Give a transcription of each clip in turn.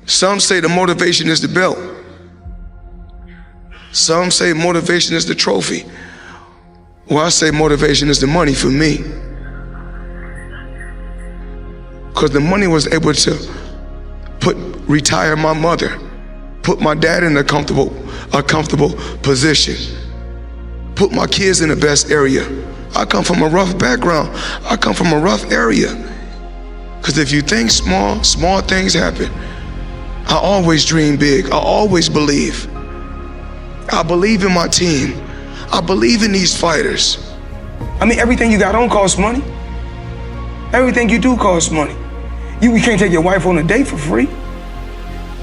Some say the motivation is the belt. Some say motivation is the trophy. Well, I say motivation is the money for me. Because the money was able to retire my mother, put my dad in a comfortable position, put my kids in the best area. I come from a rough background. I come from a rough area. Because if you think small, small things happen. I always dream big. I always believe. I believe in my team. I believe in these fighters. I mean, everything you got on costs money. Everything you do costs money. You can't take your wife on a date for free.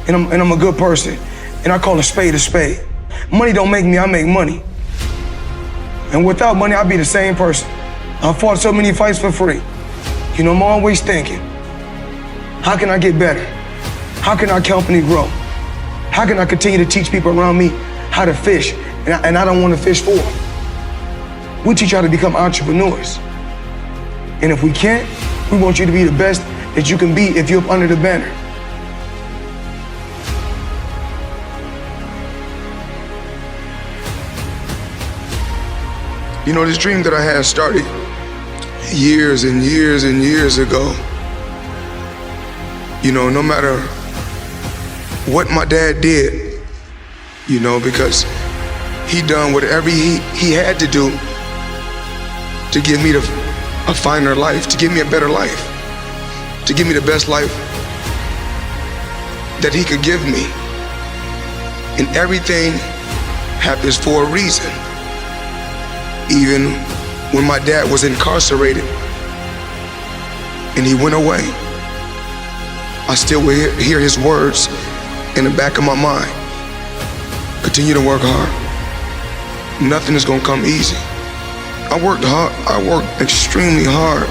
And I'm a good person. And I call a spade a spade. Money don't make me, I make money. And without money, I'd be the same person. I fought so many fights for free. You know, I'm always thinking, how can I get better? How can our company grow? How can I continue to teach people around me how to fish? And I don't want to fish for them. We teach you how to become entrepreneurs. And if we can't, we want you to be the best that you can be if you're up under the banner. You know, this dream that I had started years and years and years ago. You know, no matter what my dad did, you know, because he done whatever he had to do to give me a finer life, to give me a better life, to give me the best life that he could give me. And everything happens for a reason. Even when my dad was incarcerated and he went away, I still will hear his words in the back of my mind. Continue to work hard. Nothing is gonna come easy. I worked hard, I worked extremely hard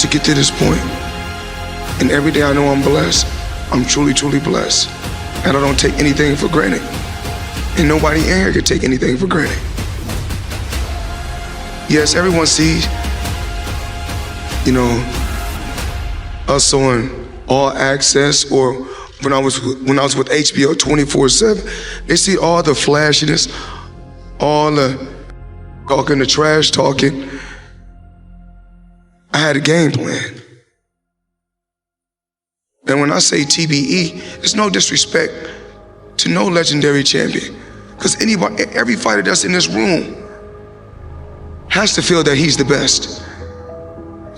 to get to this point. And every day I know I'm blessed. I'm truly, truly blessed. And I don't take anything for granted. And nobody in here can take anything for granted. Yes, everyone sees, you know, us on All Access, or when I was with HBO 24/7, they see all the flashiness, all the talking, the trash talking. I had a game plan. And when I say TBE, it's no disrespect to no legendary champion, because every fighter that's in this room has to feel that he's the best.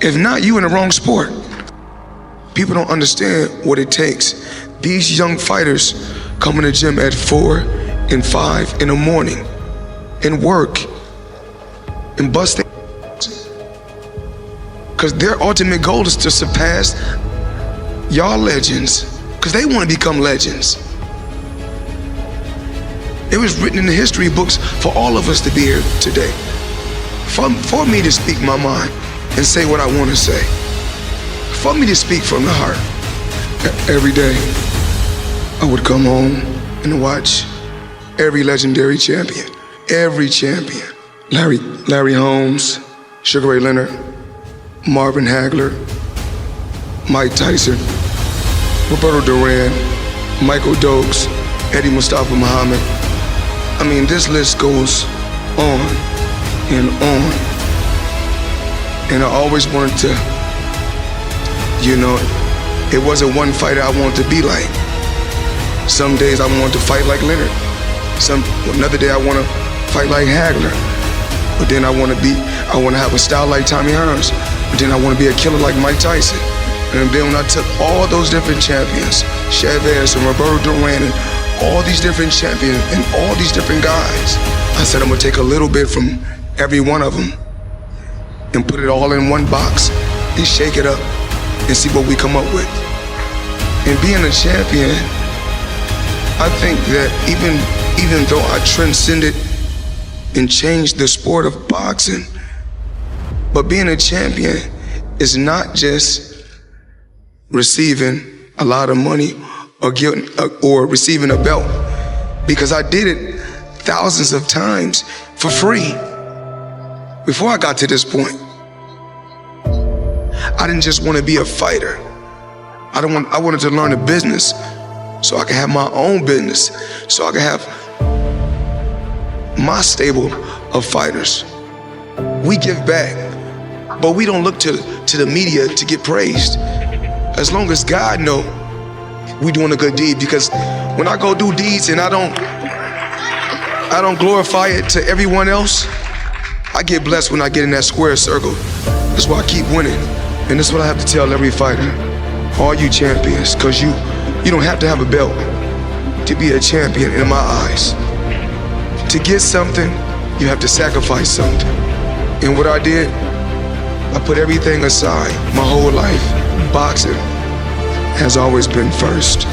If not, you in the wrong sport. People don't understand what it takes. These young fighters come in the gym at 4 and 5 in the morning and work and bust their because their ultimate goal is to surpass y'all legends, because they want to become legends. It was written in the history books for all of us to be here today. For me to speak my mind and say what I want to say. For me to speak from the heart. Every day, I would come home and watch every legendary champion. Every champion. Larry Holmes, Sugar Ray Leonard, Marvin Hagler, Mike Tyson, Roberto Duran, Michael Dokes, Eddie Mustafa Muhammad. I mean, this list goes on and on. And I always wanted to, you know, it wasn't one fighter I wanted to be like. Some days I wanted to fight like Leonard. Another day I want to fight like Hagler. But then I want to have a style like Tommy Hearns. But then I want to be a killer like Mike Tyson. And then when I took all those different champions, Chavez and Roberto Duran and all these different champions and all these different guys, I said I'm gonna take a little bit from every one of them and put it all in one box and shake it up and see what we come up with. And being a champion, I think that even though I transcended and changed the sport of boxing, but being a champion is not just receiving a lot of money or receiving a belt, because I did it thousands of times for free before I got to this point. I didn't just want to be a fighter. I wanted to learn the business so I can have my own business, so I can have my stable of fighters. We give back, but we don't look to the media to get praised. As long as God know we doing a good deed, because when I go do deeds and I don't glorify it to everyone else, I get blessed when I get in that square circle. That's why I keep winning. And that's what I have to tell every fighter. All you champions, because you don't have to have a belt to be a champion in my eyes. To get something, you have to sacrifice something. And what I did, I put everything aside. My whole life, boxing has always been first.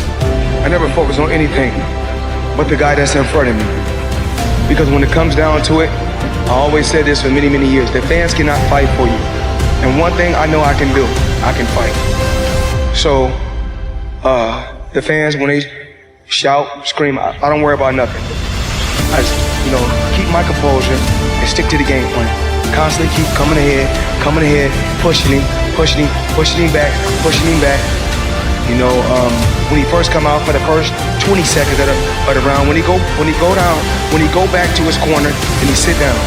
I never focus on anything but the guy that's in front of me. Because when it comes down to it, I always said this for many, many years, the fans cannot fight for you. And one thing I know I can do, I can fight. So, the fans, when they shout, scream, I don't worry about nothing. I just, keep my composure and stick to the game plan. Constantly keep coming ahead, pushing him back. When he first come out for the first 20 seconds of the round, when he go back to his corner and he sit down,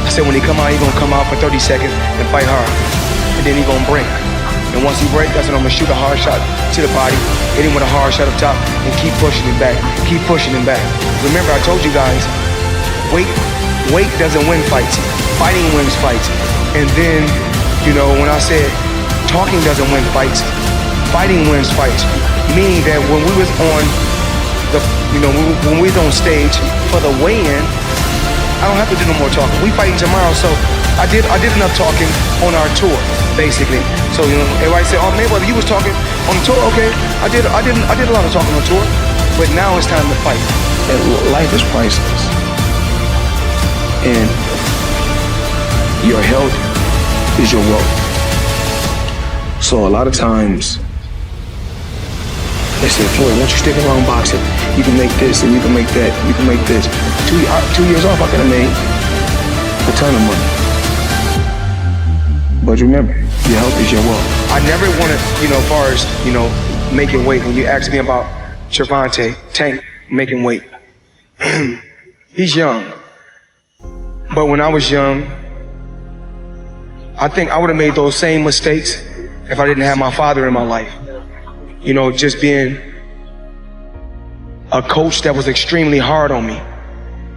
I said when he come out, he gonna come out for 30 seconds and fight hard, and then he gonna break. And once he break, that's when I'm gonna shoot a hard shot to the body, hit him with a hard shot up top, and keep pushing him back. Remember, I told you guys, weight doesn't win fights. Fighting wins fights. And then, when I said talking doesn't win fights, fighting wins fights. Meaning that when we was on when we was on stage for the weigh-in, I don't have to do no more talking. We fighting tomorrow, so I did enough talking on our tour, basically. So everybody said, "Oh, Mayweather, you was talking on the tour." Okay, I did a lot of talking on tour, but now it's time to fight. And life is priceless, and your health is your wealth. So a lot of times they say, "Floyd, once you stick around boxing, you can make this and you can make that, you can make this." 2 years off, I could have made a ton of money. But remember, your health is your wealth. I never wanted, as far as, making weight. When you asked me about Gervonta Tank making weight, he's young. But when I was young, I think I would have made those same mistakes if I didn't have my father in my life. Just being a coach that was extremely hard on me.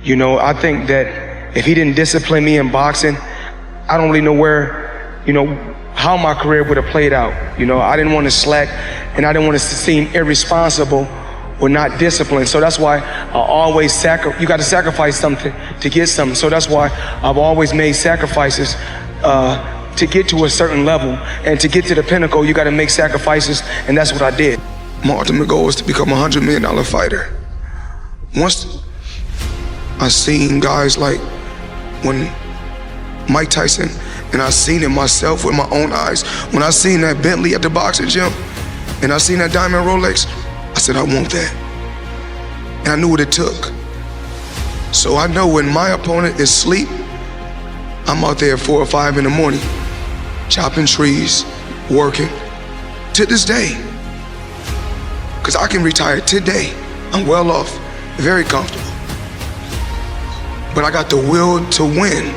I think that if he didn't discipline me in boxing, I don't really know how my career would have played out. I didn't want to slack, and I didn't want to seem irresponsible or not disciplined. So that's why I always you got to sacrifice something to get something. So that's why I've always made sacrifices to get to a certain level, and to get to the pinnacle, you got to make sacrifices, and that's what I did. My ultimate goal was to become a $100 million fighter. Once I seen guys like when Mike Tyson, and I seen it myself with my own eyes. When I seen that Bentley at the boxing gym, and I seen that diamond Rolex, I said, I want that. And I knew what it took. So I know when my opponent is asleep, I'm out there at 4 or 5 in the morning, chopping trees, working, to this day. Because I can retire today. I'm well off, very comfortable. But I got the will to win.